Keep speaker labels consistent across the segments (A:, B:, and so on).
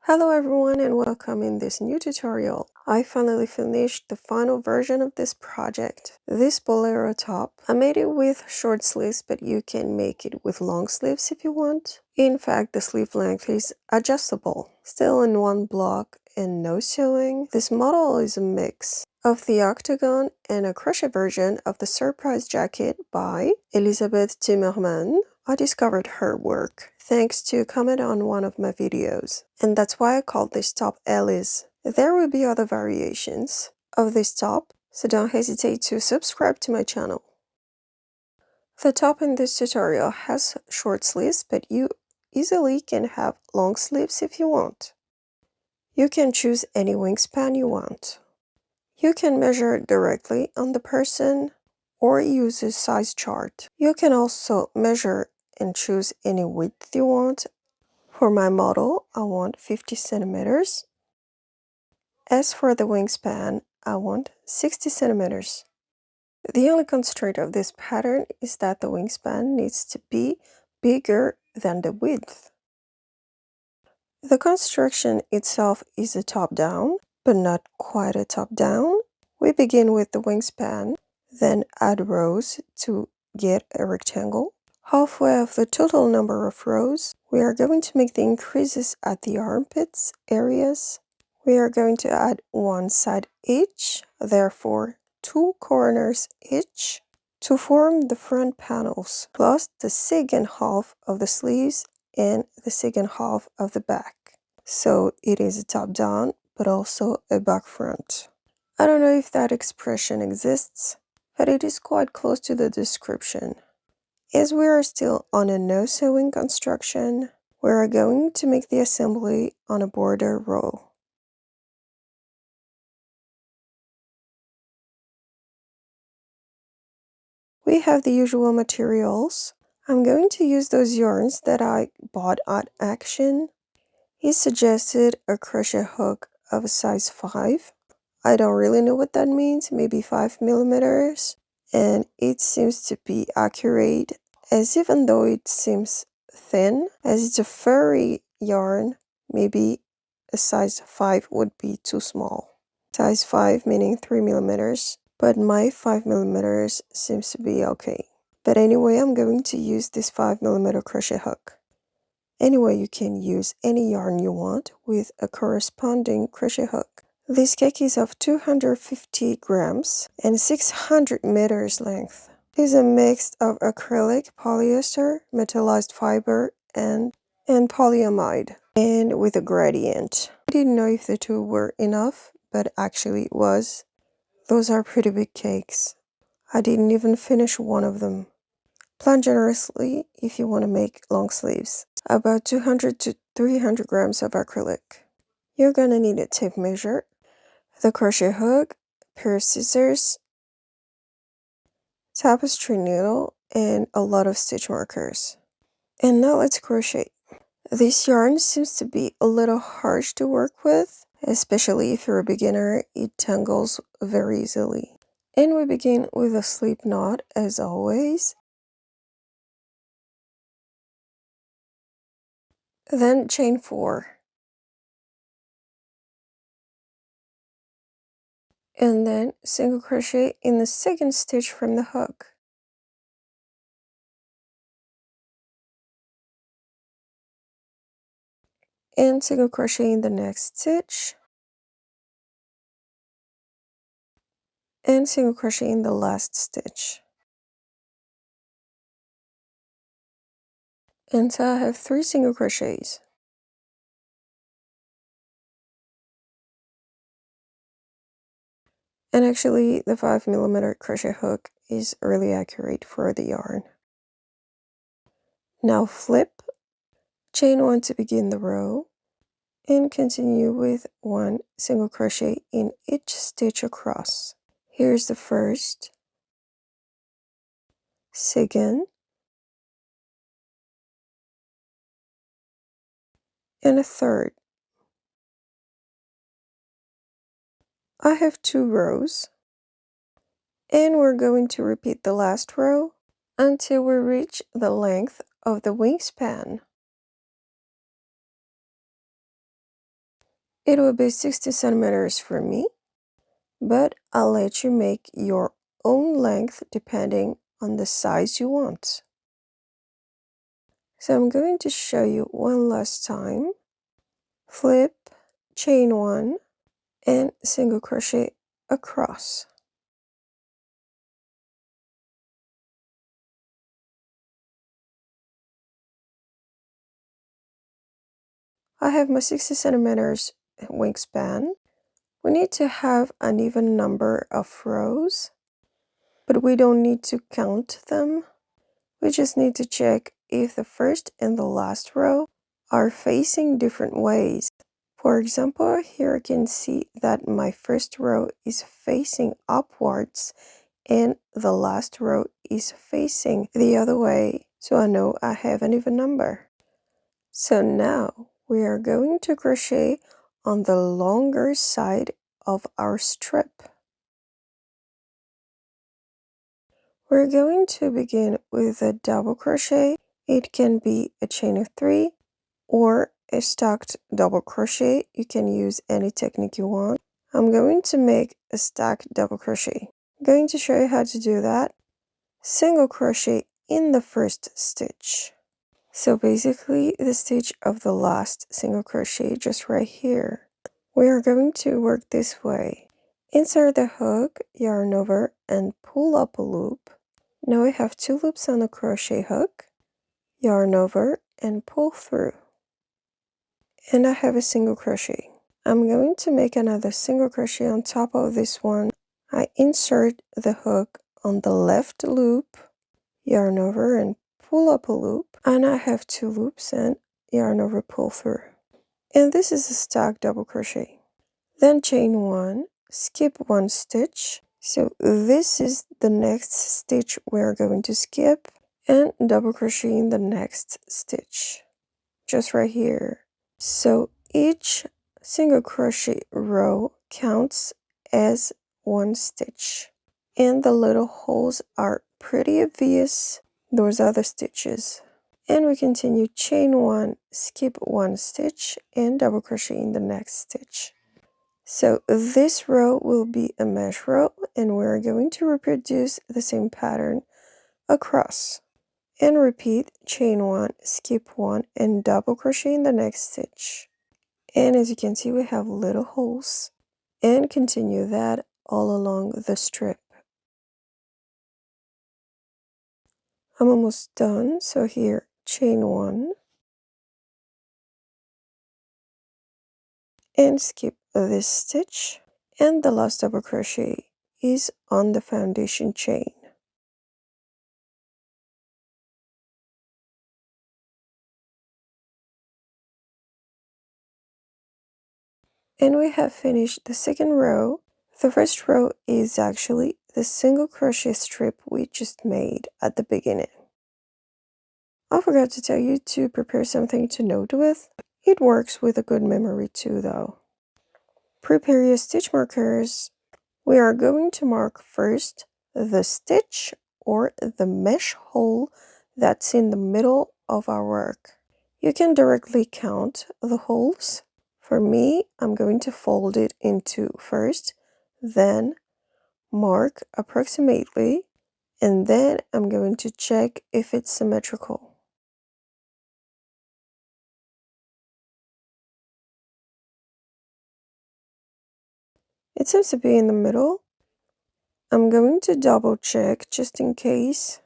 A: Hello everyone and welcome in this new tutorial. I finally finished the final version of this project. This bolero top, I made it with short sleeves, but you can make it with long sleeves if you want. In fact, the sleeve length is adjustable. Still in one block and no sewing. This model is a mix of the octagon and a crochet version of the surprise jacket by Elizabeth Timmerman. I discovered her work thanks to a comment on one of my videos, and that's why I called this top Eliz. There will be other variations of this top, so don't hesitate to subscribe to my channel. The top in this tutorial has short sleeves, but you easily can have long sleeves if you want. You can choose any wingspan you want. You can measure directly on the person or use a size chart. You can also measure and choose any width you want. For my model, I want 50 centimeters. As for the wingspan, I want 60 centimeters. The only constraint of this pattern is that the wingspan needs to be bigger than the width. The construction itself is a top-down, but not quite a top-down. We begin with the wingspan, then add rows to get a rectangle. Halfway of the total number of rows, we are going to make the increases at the armpits areas. We are going to add one side each, therefore 2 corners each, to form the front panels, plus the second half of the sleeves and the second half of the back. So it is a top-down, but also a back front. I don't know if that expression exists, but it is quite close to the description. As we are still on a no sewing construction, we are going to make the assembly on a border row. We have the usual materials. I'm going to use those yarns that I bought at Action. He suggested a crochet hook of a size 5. I don't really know what that means, maybe 5 millimeters. And it seems to be accurate, as even though it seems thin, as it's a furry yarn, maybe a size 5 would be too small. Size 5 meaning 3 millimeters, but my 5 millimeters seems to be okay. But anyway, I'm going to use this 5 millimeter crochet hook. Anyway, you can use any yarn you want with a corresponding crochet hook. This cake is of 250 grams and 600 meters length. It is a mix of acrylic, polyester, metallized fiber, and polyamide, and with a gradient. I didn't know if the two were enough, but actually it was. Those are pretty big cakes. I didn't even finish one of them. Plan generously if you want to make long sleeves. About 200 to 300 grams of acrylic. You're gonna need a tape measure, the crochet hook, pair of scissors, tapestry needle, and a lot of stitch markers. And now let's crochet. This yarn seems to be a little harsh to work with, especially if you're a beginner. It tangles very easily. And we begin with a slip knot as always. Then chain 4. And then single crochet in the second stitch from the hook. And single crochet in the next stitch. And single crochet in the last stitch. And so I have 3 single crochets. And actually the 5 millimeter crochet hook is really accurate for the yarn. Now flip, chain 1 to begin the row, and continue with 1 single crochet in each stitch across. Here's the first, second, and a third. I have 2 rows, and we're going to repeat the last row until we reach the length of the wingspan. It will be 60 centimeters for me, but I'll let you make your own length depending on the size you want. So I'm going to show you one last time. Flip, chain one, and single crochet across. I have my 60 centimeters wingspan. We need to have an even number of rows, but we don't need to count them. We just need to check if the first and the last row are facing different ways. For example, here I can see that my first row is facing upwards and the last row is facing the other way, so I know I have an even number. So now we are going to crochet on the longer side of our strip. We're going to begin with a double crochet. It can be a chain of 3 or a stacked double crochet. You can use any technique you want. I'm going to make a stacked double crochet. I'm going to show you how to do that. Single crochet in the first stitch. So basically the stitch of the last single crochet just right here. We are going to work this way. Insert the hook, yarn over, and pull up a loop. Now we have 2 loops on the crochet hook, yarn over, and pull through. And I have a single crochet. I'm going to make another single crochet on top of this one. I insert the hook on the left loop, yarn over, and pull up a loop, and I have 2 loops and yarn over, pull through. And this is a stacked double crochet. Then chain 1, skip 1 stitch. So this is the next stitch we're going to skip, and double crochet in the next stitch, just right here. So each single crochet row counts as 1 stitch, and the little holes are pretty obvious. Those are the stitches. And we continue chain 1, skip 1 stitch, and double crochet in the next stitch. So this row will be a mesh row, and we're going to reproduce the same pattern across. And repeat chain 1, skip 1, and double crochet in the next stitch. And as you can see, we have little holes. And continue that all along the strip. I'm almost done, so here chain 1 and skip this stitch, and the last double crochet is on the foundation chain. And we have finished the second row. The first row is actually the single crochet strip we just made at the beginning. I forgot to tell you to prepare something to note with. It works with a good memory too though. Prepare your stitch markers. We are going to mark first the stitch or the mesh hole that's in the middle of our work. You can directly count the holes. For me, I'm going to fold it in 2 first, then mark approximately, and then I'm going to check if it's symmetrical. It seems to be in the middle. I'm going to double check just in case.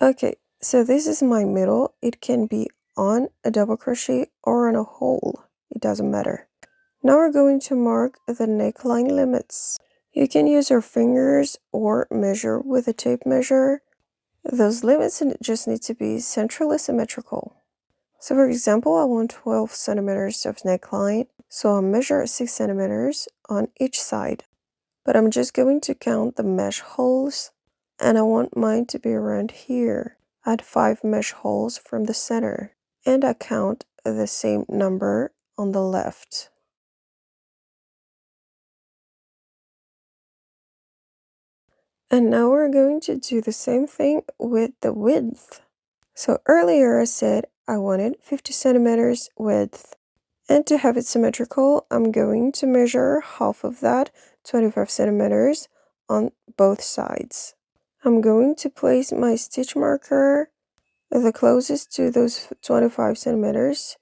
A: Okay, so this is my middle. It can be on a double crochet or on a hole. It doesn't matter. Now we're going to mark the neckline limits. You can use your fingers or measure with a tape measure. Those limits just need to be centrally symmetrical. So for example, I want 12 centimeters of neckline, so I'll measure 6 centimeters on each side. But I'm just going to count the mesh holes, and I want mine to be around here. Add 5 mesh holes from the center, and I count the same number on the left. And now we're going to do the same thing with the width. So earlier I said I wanted 50 centimeters width. And to have it symmetrical, I'm going to measure half of that, 25 centimeters, on both sides. I'm going to place my stitch marker the closest to those 25 centimeters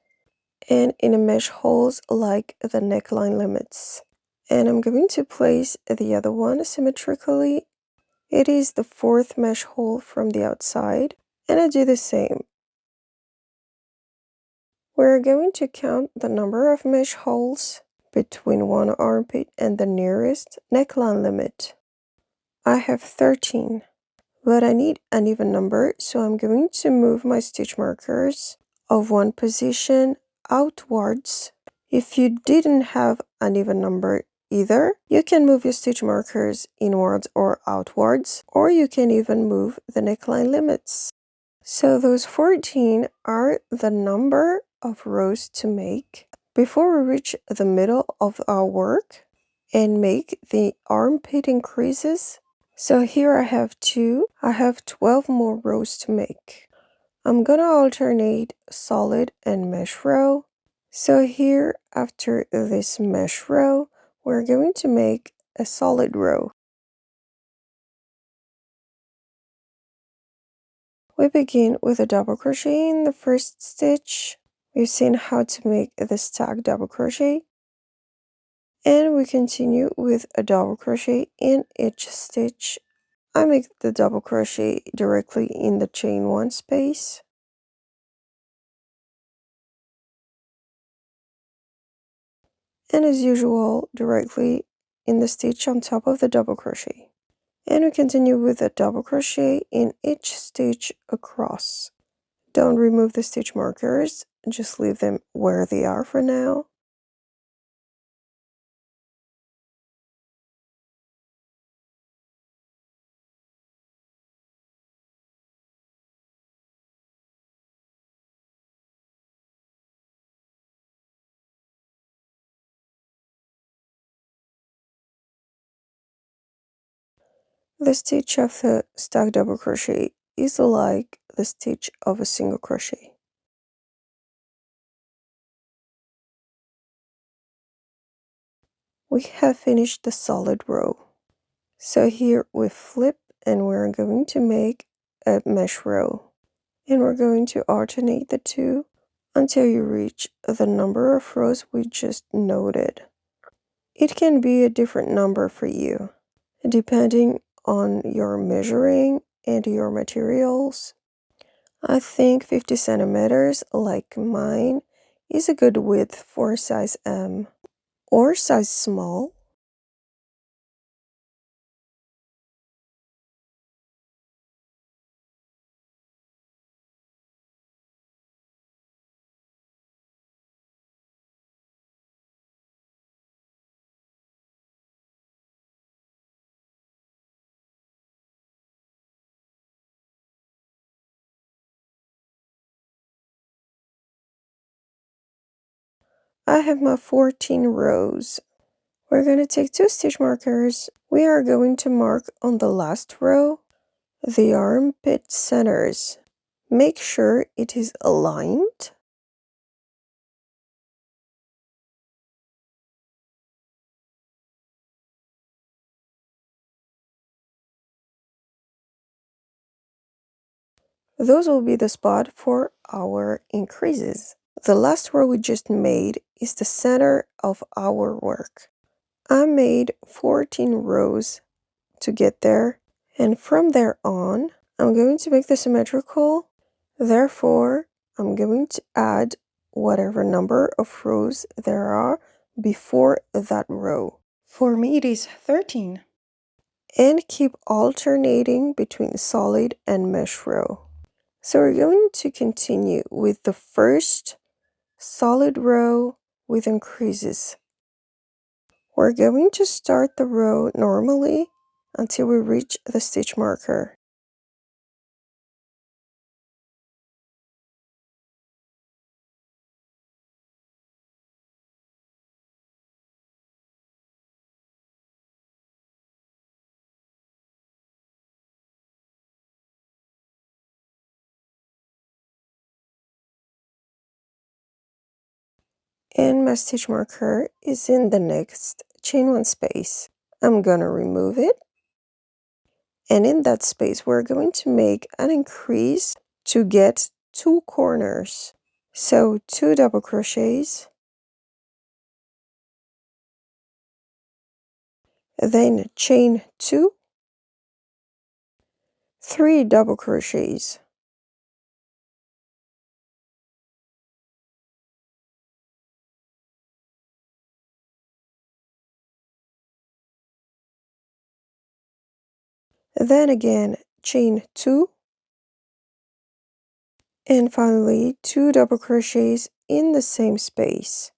A: and in a mesh holes like the neckline limits. And I'm going to place the other one symmetrically. It is the fourth mesh hole from the outside, and I do the same. We're going to count the number of mesh holes between one armpit and the nearest neckline limit. I have 13, but I need an even number, so I'm going to move my stitch markers of one position outwards. If you didn't have an even number either, you can move your stitch markers inwards or outwards, or you can even move the neckline limits. So those 14 are the number of rows to make before we reach the middle of our work and make the armpit increases. So here I have 2. I have 12 more rows to make. I'm gonna alternate solid and mesh row. So here, after this mesh row, we're going to make a solid row. We begin with a double crochet in the first stitch. We've seen how to make the stack double crochet. And we continue with a double crochet in each stitch. I make the double crochet directly in the chain 1 space. And as usual, directly in the stitch on top of the double crochet. And we continue with a double crochet in each stitch across. Don't remove the stitch markers, just leave them where they are for now. The stitch of the stack double crochet is like the stitch of a single crochet. We have finished the solid row. So here we flip and we're going to make a mesh row. And we're going to alternate the two until you reach the number of rows we just noted. It can be a different number for you, depending on your measuring and your materials. I think 50 centimeters, like mine, is a good width for size M or size small. I have my 14 rows. We're going to take 2 stitch markers. We are going to mark on the last row the armpit centers. Make sure it is aligned. Those will be the spot for our increases. The last row we just made is the center of our work. I made 14 rows to get there, and from there on, I'm going to make the symmetrical. Therefore, I'm going to add whatever number of rows there are before that row. For me, it is 13. And keep alternating between solid and mesh row. So we're going to continue with the first solid row with increases. We're going to start the row normally until we reach the stitch marker. And my stitch marker is in the next chain 1 space. I'm gonna remove it. And in that space, we're going to make an increase to get 2 corners. So 2 double crochets, then chain 2, 3 double crochets, then again chain 2, and finally 2 double crochets in the same space.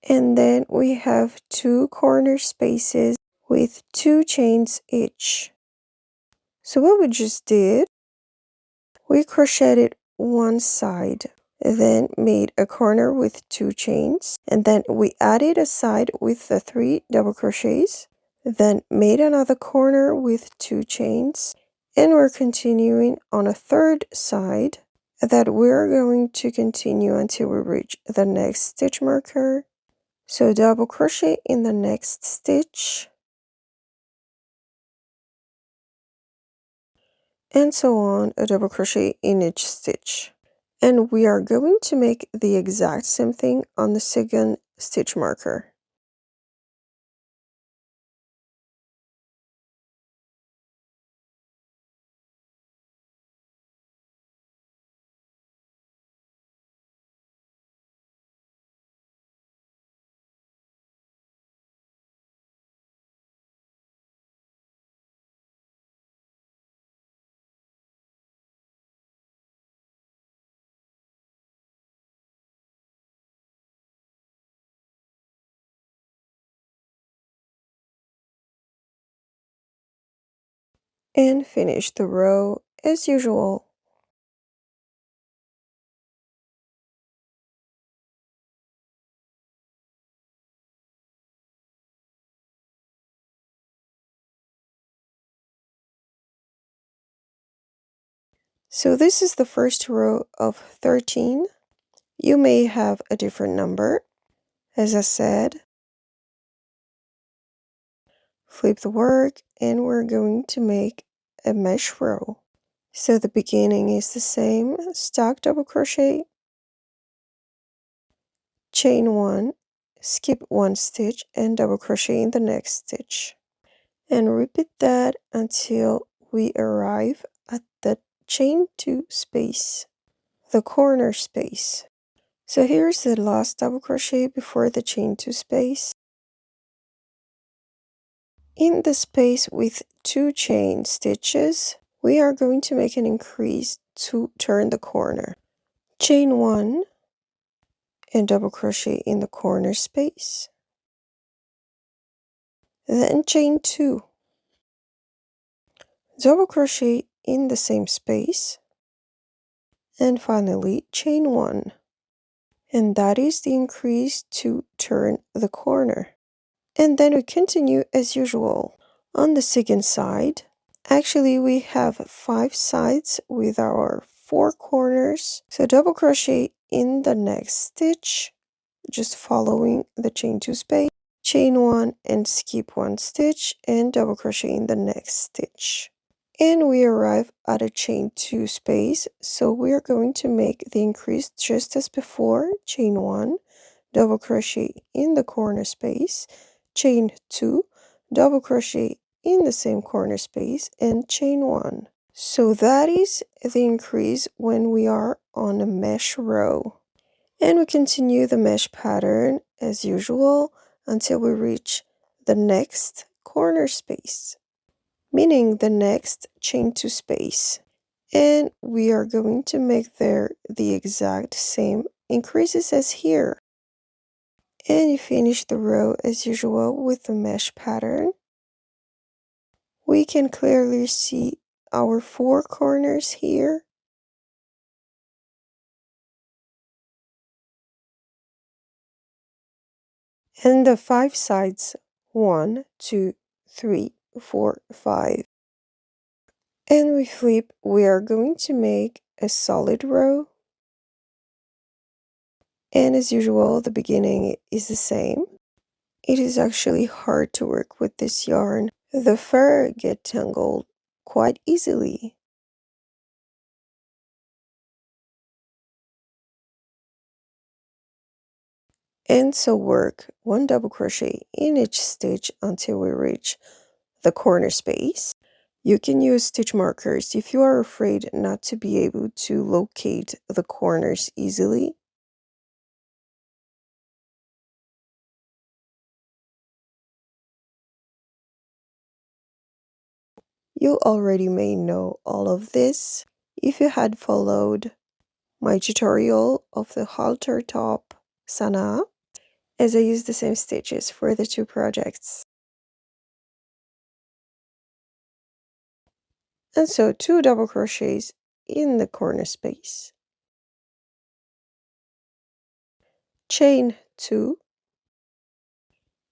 A: And then we have 2 corner spaces with 2 chains each. So what we just did, we crocheted one side, then made a corner with 2 chains, and then we added a side with the 3 double crochets, then made another corner with 2 chains, and we're continuing on a third side that we're going to continue until we reach the next stitch marker. So double crochet in the next stitch, and so on, a double crochet in each stitch. And we are going to make the exact same thing on the second stitch marker. And finish the row as usual. So this is the first row of 13. You may have a different number. As I said, flip the work and we're going to make a mesh row. So the beginning is the same, stack double crochet, chain 1, skip 1 stitch and double crochet in the next stitch. And repeat that until we arrive at the chain 2 space, the corner space. So here's the last double crochet before the chain 2 space. In the space with 2 chain stitches, we are going to make an increase to turn the corner. Chain 1 and double crochet in the corner space. Then chain 2. Double crochet in the same space. And finally chain 1. And that is the increase to turn the corner. And then we continue as usual. On the second side, actually we have 5 sides with our 4 corners. So double crochet in the next stitch, just following the chain 2 space, chain 1 and skip 1 stitch and double crochet in the next stitch. And we arrive at a chain 2 space, so we are going to make the increase just as before, chain 1, double crochet in the corner space, chain 2, double crochet in the same corner space, and chain 1. So that is the increase when we are on a mesh row. And we continue the mesh pattern as usual until we reach the next corner space, meaning the next chain 2 space. And we are going to make there the exact same increases as here. And you finish the row as usual with the mesh pattern. We can clearly see our 4 corners here. And the 5 sides, 1, 2, 3, 4, 5. And we flip, we are going to make a solid row. And as usual, the beginning is the same. It is actually hard to work with this yarn. The fur gets tangled quite easily. And so work 1 double crochet in each stitch until we reach the corner space. You can use stitch markers if you are afraid not to be able to locate the corners easily. You already may know all of this if you had followed my tutorial of the halter top Sana, as I use the same stitches for the two projects. And so 2 double crochets in the corner space. Chain 2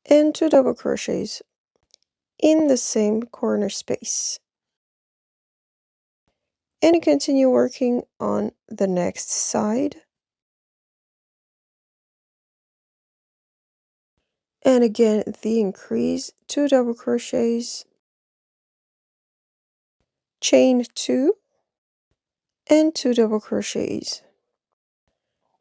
A: and 2 double crochets in the same corner space. And continue working on the next side. And again, the increase, 2 double crochets, chain 2, and 2 double crochets.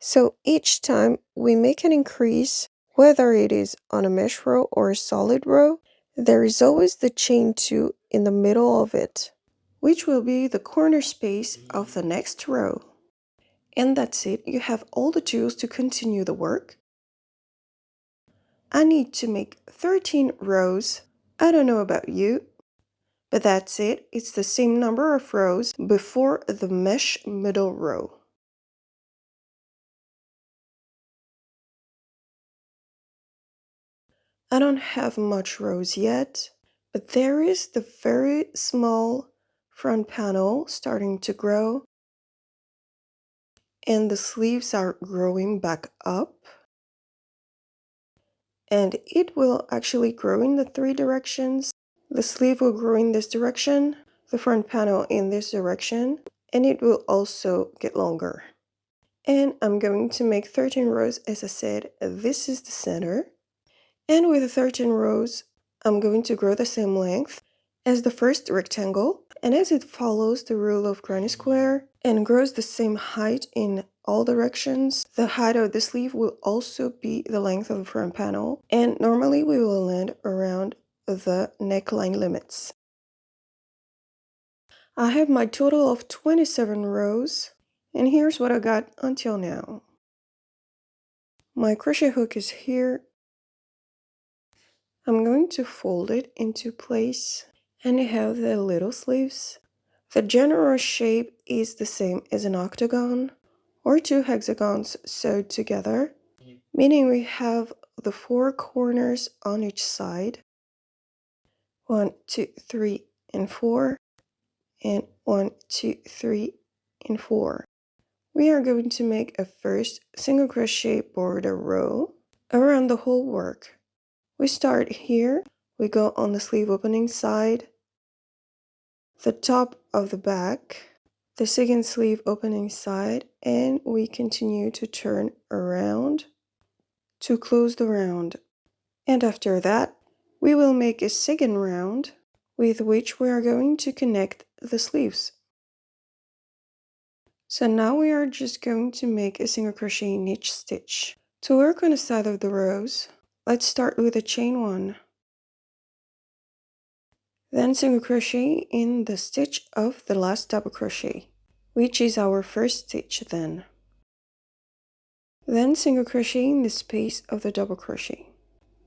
A: So each time we make an increase, whether it is on a mesh row or a solid row, there is always the chain 2 in the middle of it, which will be the corner space of the next row. And that's it. You have all the tools to continue the work. I need to make 13 rows. I don't know about you, but that's it. It's the same number of rows before the mesh middle row. I don't have much rows yet, but there is the very small front panel starting to grow, and the sleeves are growing back up. And it will actually grow in the 3 directions. The sleeve will grow in this direction, the front panel in this direction, and it will also get longer. And I'm going to make 13 rows. As I said, this is the center. And with the 13 rows, I'm going to grow the same length as the first rectangle. And as it follows the rule of granny square and grows the same height in all directions, the height of the sleeve will also be the length of the front panel. And normally we will land around the neckline limits. I have my total of 27 rows, and here's what I got until now. My crochet hook is here. I'm going to fold it into place and have the little sleeves. The general shape is the same as an octagon or 2 hexagons sewed together, meaning we have the 4 corners on each side. 1, 2, 3, and 4, and 1, 2, 3, and 4. We are going to make a first single crochet border row around the whole work. We start here, we go on the sleeve opening side, the top of the back, the second sleeve opening side, and we continue to turn around to close the round. And after that, we will make a second round with which we are going to connect the sleeves. So now we are just going to make a single crochet in each stitch. To work on the side of the rows, let's start with a chain 1. Then single crochet in the stitch of the last double crochet, which is our first stitch then. Then single crochet in the space of the double crochet.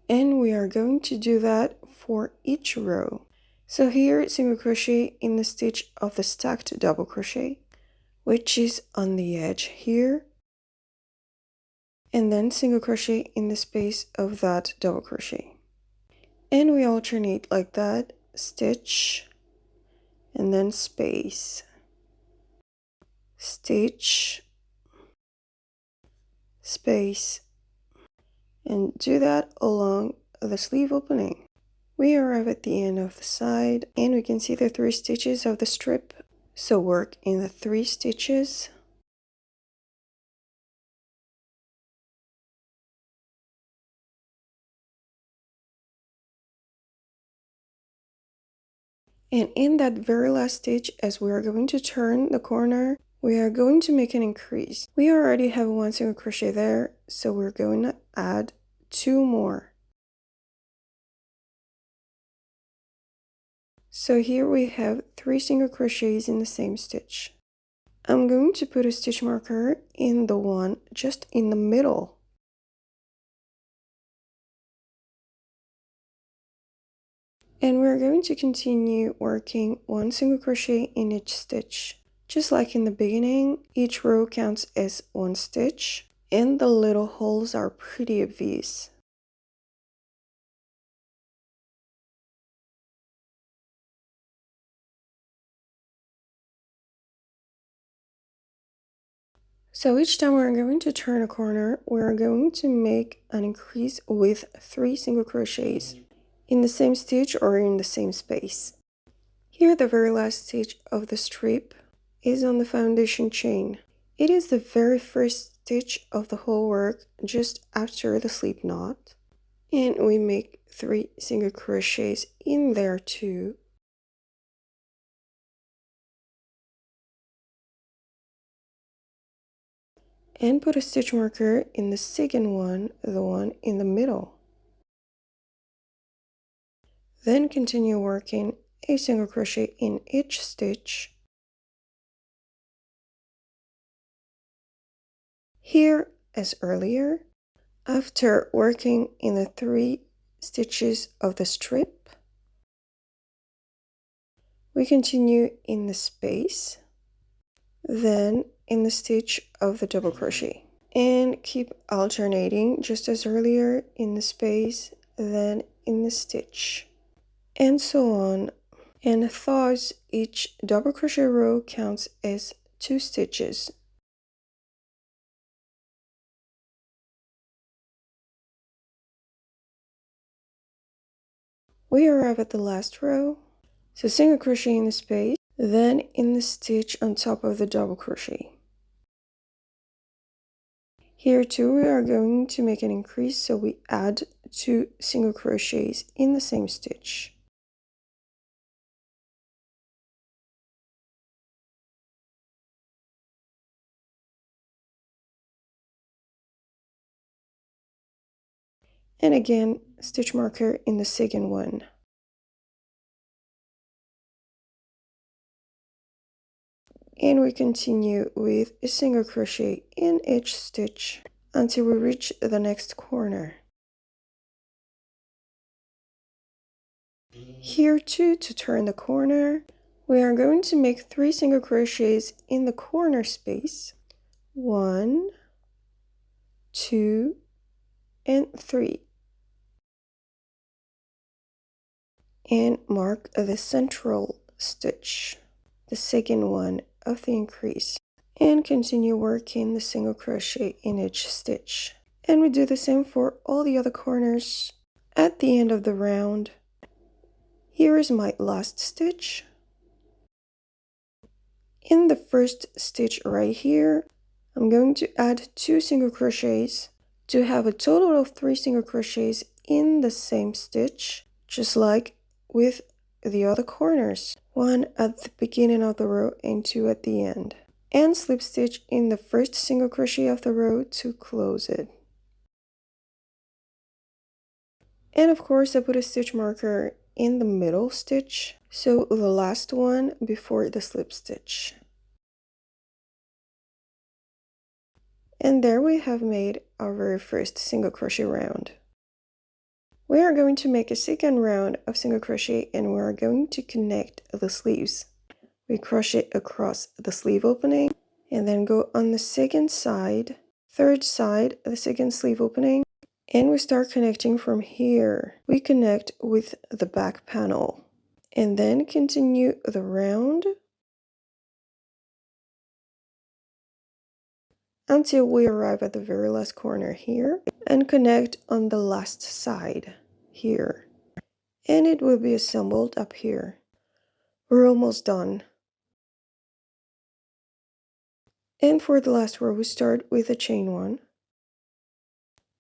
A: And we are going to do that for each row. So here single crochet in the stitch of the stacked double crochet, which is on the edge here. And then single crochet in the space of that double crochet. And we alternate like that, stitch, and then space, stitch, space, and do that along the sleeve opening. We arrive at the end of the side and we can see the 3 stitches of the strip. So work in the 3 stitches. And in that very last stitch, as we are going to turn the corner, we are going to make an increase. We already have 1 single crochet there, so we're going to add 2 more. So here we have 3 single crochets in the same stitch. I'm going to put a stitch marker in the one just in the middle. And we're going to continue working 1 single crochet in each stitch. Just like in the beginning, each row counts as 1 stitch, and the little holes are pretty obvious. So each time we're going to turn a corner, we're going to make an increase with 3 single crochets in the same stitch or in the same space. Here, the very last stitch of the strip is on the foundation chain. It is the very first stitch of the whole work just after the slip knot, and we make 3 single crochets in there too. And put a stitch marker in the second one, the one in the middle. Then continue working a single crochet in each stitch. Here, as earlier, after working in the 3 stitches of the strip, we continue in the space, then in the stitch of the double crochet, and keep alternating just as earlier in the space, then in the stitch, and so on. And thus each double crochet row counts as 2 stitches. We arrive at the last row, so single crochet in the space, then in the stitch on top of the double crochet. Here too we are going to make an increase, so we add 2 single crochets in the same stitch. And again, stitch marker in the second one. And we continue with a single crochet in each stitch until we reach the next corner. Here too, to turn the corner, we are going to make 3 single crochets in the corner space. 1, 2, and 3. And mark the central stitch, the second one of the increase, and continue working the single crochet in each stitch. And we do the same for all the other corners. At the end of the round, here is my last stitch. In the first stitch right here, I'm going to add 2 single crochets to have a total of 3 single crochets in the same stitch, just like with the other corners. 1 at the beginning of the row and 2 at the end. And slip stitch in the first single crochet of the row to close it. And of course I put a stitch marker in the middle stitch, so the last one before the slip stitch. And there we have made our very first single crochet round. We are going to make a second round of single crochet and we are going to connect the sleeves. We crochet across the sleeve opening and then go on the second side, third side, the second sleeve opening, and we start connecting from here. We connect with the back panel and then continue the round until we arrive at the very last corner here and connect on the last side here. and it will be assembled up here. We're almost done. And for the last row, we start with a chain 1,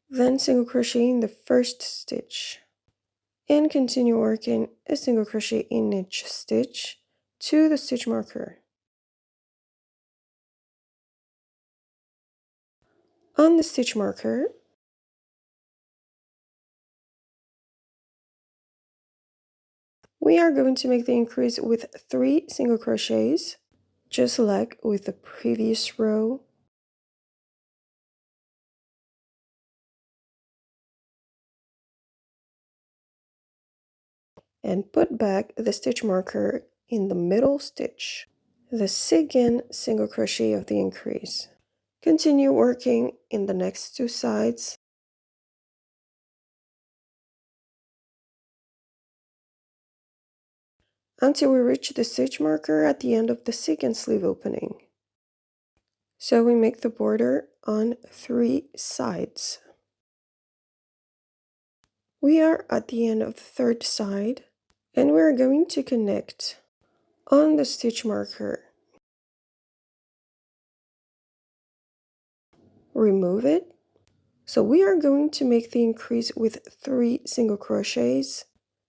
A: then single crochet in the first stitch, and continue working a single crochet in each stitch to the stitch marker. On the stitch marker, we are going to make the increase with 3 single crochets, just like with the previous row. And put back the stitch marker in the middle stitch, the second single crochet of the increase. Continue working in the next 2 sides until we reach the stitch marker at the end of the second sleeve opening. So we make the border on 3 sides. We are at the end of the third side, and we're going to connect on the stitch marker. Remove it. So we are going to make the increase with 3 single crochets.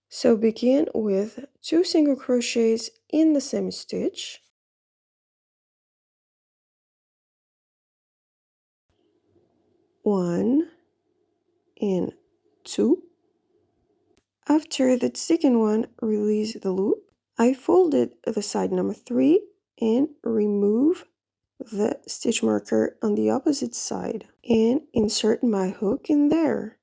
A: So begin with 2 single crochets in the same stitch, 1 and 2. After the second one, release the loop. I folded the side number 3 and remove the stitch marker on the opposite side and insert my hook in there.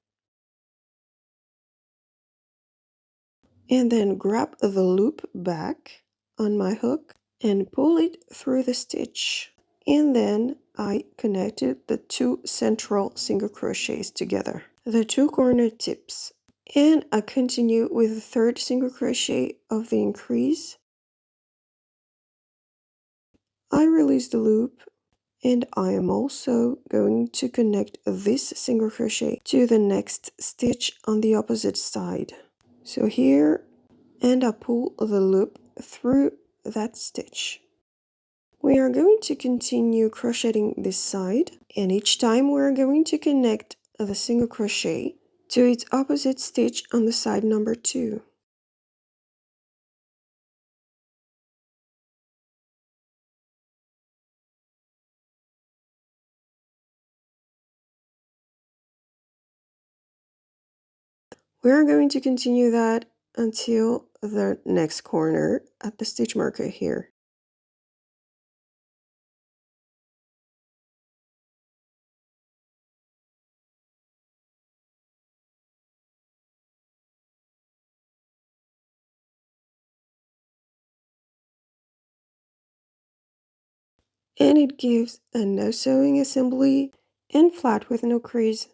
A: And then grab the loop back on my hook and pull it through the stitch. And then I connected the 2 central single crochets together, the 2 corner tips. And I continue with the third single crochet of the increase. I release the loop, and I am also going to connect this single crochet to the next stitch on the opposite side. So here, and I pull the loop through that stitch. We are going to continue crocheting this side, and each time we're going to connect the single crochet to its opposite stitch on the side number 2. We're going to continue that until the next corner at the stitch marker here. And it gives a no sewing assembly and flat with no crease.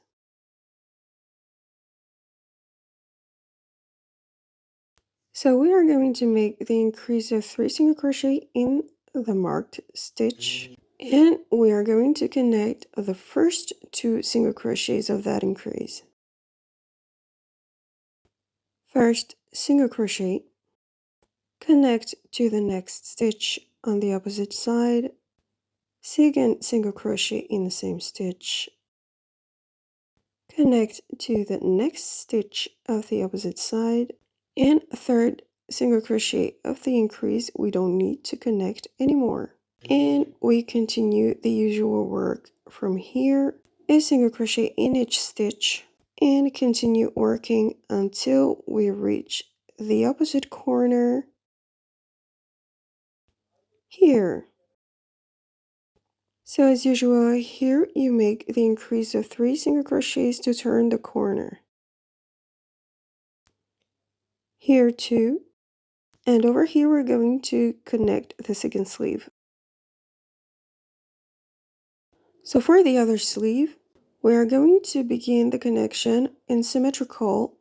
A: So we are going to make the increase of 3 single crochet in the marked stitch, and we are going to connect the first 2 single crochets of that increase. First single crochet, connect to the next stitch on the opposite side, second single crochet in the same stitch, connect to the next stitch of the opposite side, and third single crochet of the increase. We don't need to connect anymore, and we continue the usual work from here, a single crochet in each stitch, and continue working until we reach the opposite corner here. So as usual, here you make the increase of 3 single crochets to turn the corner. Here too, and over here we're going to connect the second sleeve. So for the other sleeve, we are going to begin the connection in symmetrical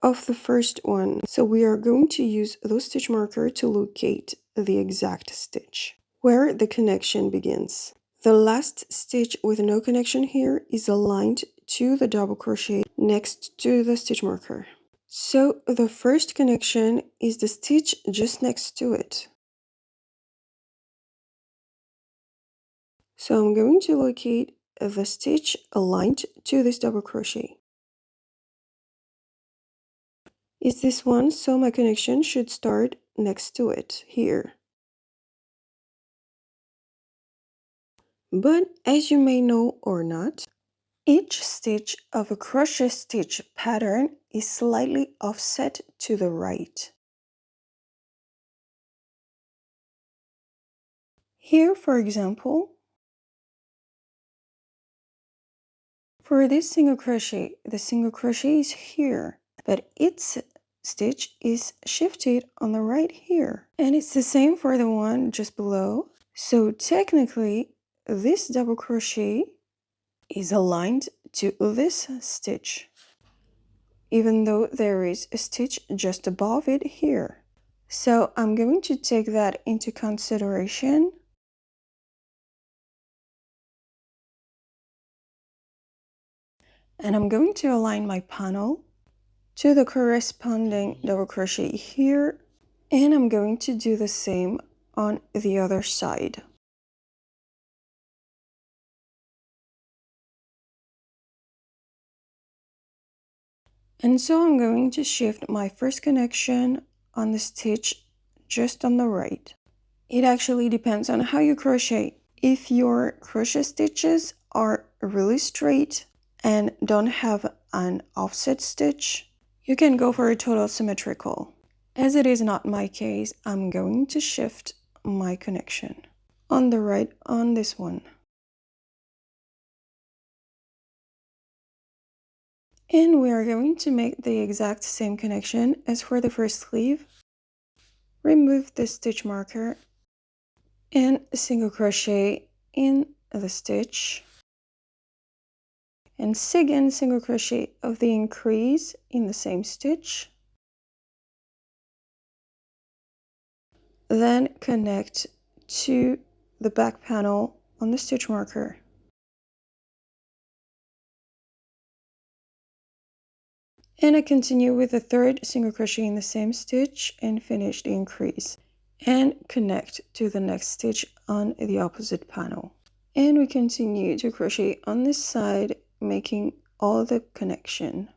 A: of the first one. So we are going to use those stitch marker to locate the exact stitch where the connection begins. The last stitch with no connection here is aligned to the double crochet next to the stitch marker. So the first connection is the stitch just next to it. So I'm going to locate the stitch aligned to this double crochet. It's this one, so my connection should start next to it, here. But as you may know or not, each stitch of a crochet stitch pattern is slightly offset to the right. Here, for example, for this single crochet, the single crochet is here, but its stitch is shifted on the right here. And it's the same for the one just below. So technically, this double crochet is aligned to this stitch, even though there is a stitch just above it here. So I'm going to take that into consideration. And I'm going to align my panel to the corresponding double crochet here, and I'm going to do the same on the other side. And so I'm going to shift my first connection on the stitch just on the right. It actually depends on how you crochet. If your crochet stitches are really straight and don't have an offset stitch, you can go for a total symmetrical. As it is not my case, I'm going to shift my connection on the right on this one. And we are going to make the exact same connection as for the first sleeve. Remove the stitch marker and single crochet in the stitch. And again, single crochet of the increase in the same stitch. Then connect to the back panel on the stitch marker. And I continue with the third single crochet in the same stitch and finish the increase. And connect to the next stitch on the opposite panel. And we continue to crochet on this side, making all the connection.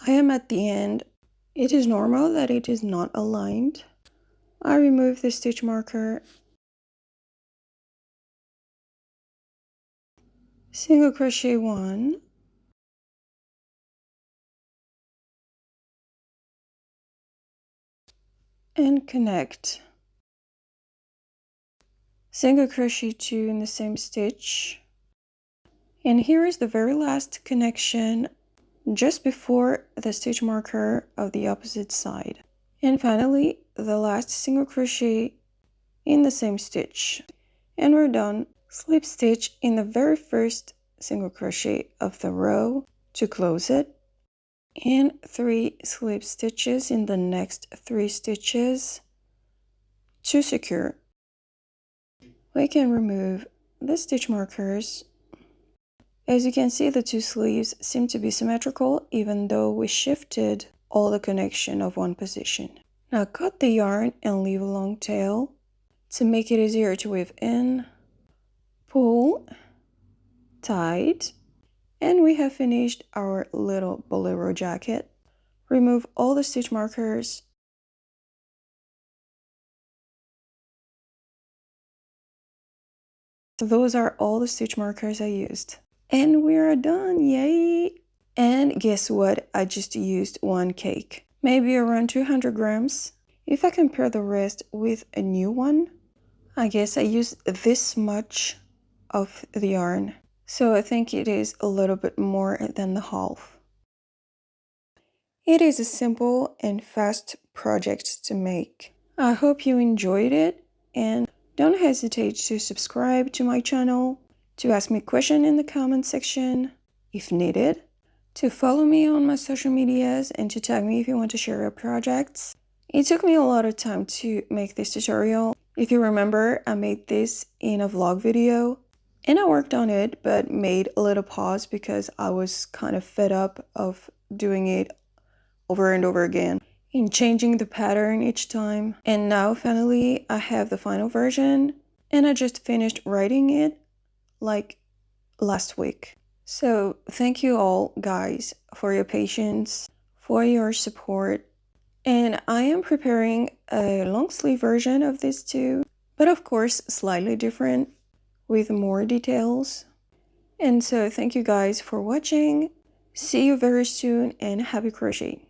A: I am at the end. It is normal that it is not aligned. I remove the stitch marker, single crochet 1, and connect. Single crochet 2 in the same stitch. And here is the very last connection just before the stitch marker of the opposite side. And finally, the last single crochet in the same stitch. And we're done. Slip stitch in the very first single crochet of the row to close it, and 3 slip stitches in the next 3 stitches to secure. We can remove the stitch markers. As you can see, the 2 sleeves seem to be symmetrical even though we shifted all the connection of one position. Now cut the yarn and leave a long tail to make it easier to weave in. Pull tight, and we have finished our little bolero jacket. Remove all the stitch markers. Those are all the stitch markers I used. And we're done, yay! And guess what? I just used 1 cake, maybe around 200 grams. If I compare the rest with a new one, I guess I used this much of the yarn. So I think it is a little bit more than the half. It is a simple and fast project to make. I hope you enjoyed it, and don't hesitate to subscribe to my channel, to ask me questions in the comment section if needed, to follow me on my social medias, and to tag me if you want to share your projects. It took me a lot of time to make this tutorial. If you remember, I made this in a vlog video and I worked on it but made a little pause because I was kind of fed up of doing it over and over again and changing the pattern each time. And now finally I have the final version and I just finished writing it like last week. So thank you all guys for your patience, for your support. And I am preparing a long sleeve version of this too, but of course slightly different with more details. And so thank you guys for watching. See you very soon and happy crochet!